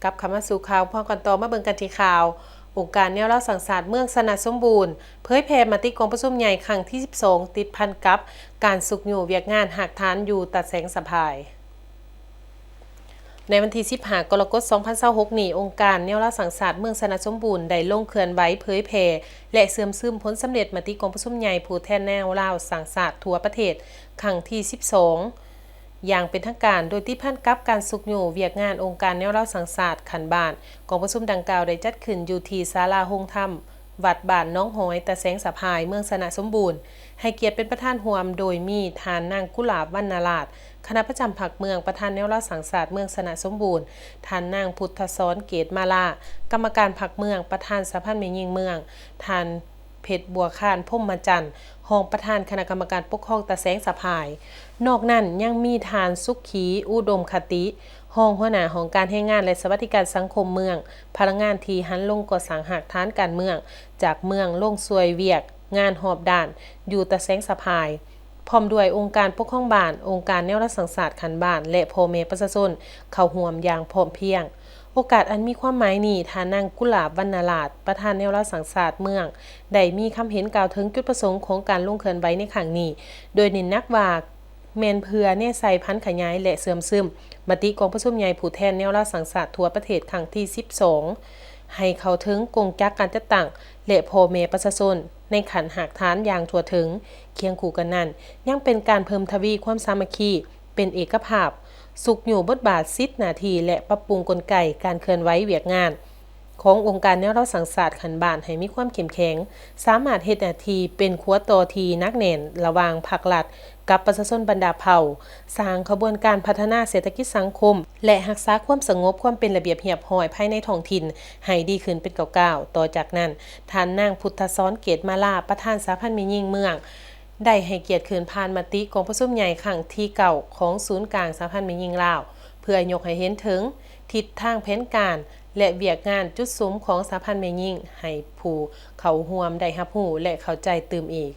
กับคำว่าสู่ข่าวพอก่อนต่อมาเบิ่งกันที่ข่าวองค์การแนวเล่าสังสรรค์เมืองสนัดสมบูรณ์เผยแพร่มติกองประชุมใหญ่ครั้งที่12ติดพันกับการสุกอยู่เวียกงานหักฐานอยู่ตัดแสงสะพายในวันที่15กรกฎาคม2026นี้องค์การแนวเล่าสังสรรค์เมืองสนัดสมบูรณ์ได้ลงเคลื่อนไหวเผยแพร่และเสื่อมซึมผลสำเร็จมติกองประชุมใหญ่ผู้แทนแนวเล่าสังสรรค์ทั่วประเทศครั้งที่12อย่างเป็นทางการโดยที่พันกับการสุกอยู่เวียกงานองค์การแนวเล่าสังสรรค์ขันบ้านกองประชุมดังกล่าวได้จัดขึ้นอยู่ที่ศาลาโฮงธรรมวัดบ้านน้องหอยตะแสงสะพายเมืองสนัดสมบูรณ์ให้เกียรติเป็นประธานร่วมโดยมีทานนางกุหลาบวรรณราชคณะประจำผักเมืองประธานแนวเล่าสังสรรค์เมืองสนัดสมบูรณ์ทานนางพุทธซ้อนเกตมาลากรรมการผักเมืองประธานสภาแม่หญิงเมืองทานเพชรบัวข้านพรหมจันทร์รองประธานคณะกรรมการปกครองตะแสงสะพายนอกนั้นยังมีทานสุขีอุดมคติรองหัวหน้าของการแรงงานและสวัสดิการสังคมเมืองพลังงานที่หันลงก่อสร้างหักฐานการเมืองจากเมืองลงซวยเวียกงานหอบด่านอยู่ตะแสงสะพายพร้อมด้วยองค์การปกครองบ้านองค์การแนวรัฐสังสรรค์ขันบ้านและพ่อแม่ประชาชนเข้าร่วมอย่างพร้อมเพรียงโอกาสอันมีความหมายนี้ทานนางกุหลาบวรรณราชประธานแนวรัฐสังสรรค์เมืองได้มีคำเห็นกล่าวถึงจุดประสงค์ของการลงเคลื่อนไหวในครั้งนี้โดยเน้นนักว่าแมนเพื่อแน่ใส่พันธุ์ขยายและเสื่อมซึมมติกองประชุมใหญ่ผู้แทนแนวรัฐสังสรรค์ทั่วประเทศครั้งที่12ให้เข้าถึงกงจักการจัดตั้งและพ่อแม่ประชาชนในขันหักฐานอย่างทั่วถึงเคียงคู่กันนั้นยังเป็นการเพิ่มทวีความสามัคคีเป็นเอกภาพสุกอยู่บทบาท10หน้าที่และปรับปรุงกลไกการเคลื่อนไหวเวียกงานขององค์การแนวรัฐสังสรรค์ขันบ้านให้มีความเข้มแข็งสามารถเฮ็ดหน้าที่เป็นขัวต่อที่นักแน่นระหว่างภาครัฐกับประชาชนบรรดาเผ่าสร้างขบวนการพัฒนาเศรษฐกิจสังคมและรักษาความสงบความเป็นระเบียบเรียบร้อยภายในท้องถิ่นให้ดีขึ้นเป็นก้าวๆต่อจากนั้นท่านนางพุทธซ้อนเกตมาลาประธานสาพันธ์แม่หญิงเมืองได้ให้เกียรติคืนผ่านมติกองประชุมใหญ่ครั้งที่9ของศูนย์กลางสาพันธ์แม่หญิงลาวเพื่อยกให้เห็นถึงทิศทางแผนการและเวียกงานจุดซุ้มของสาพันธ์แม่หญิงให้ผู้เข้าร่วมได้รับรู้และเข้าใจตื่มอีก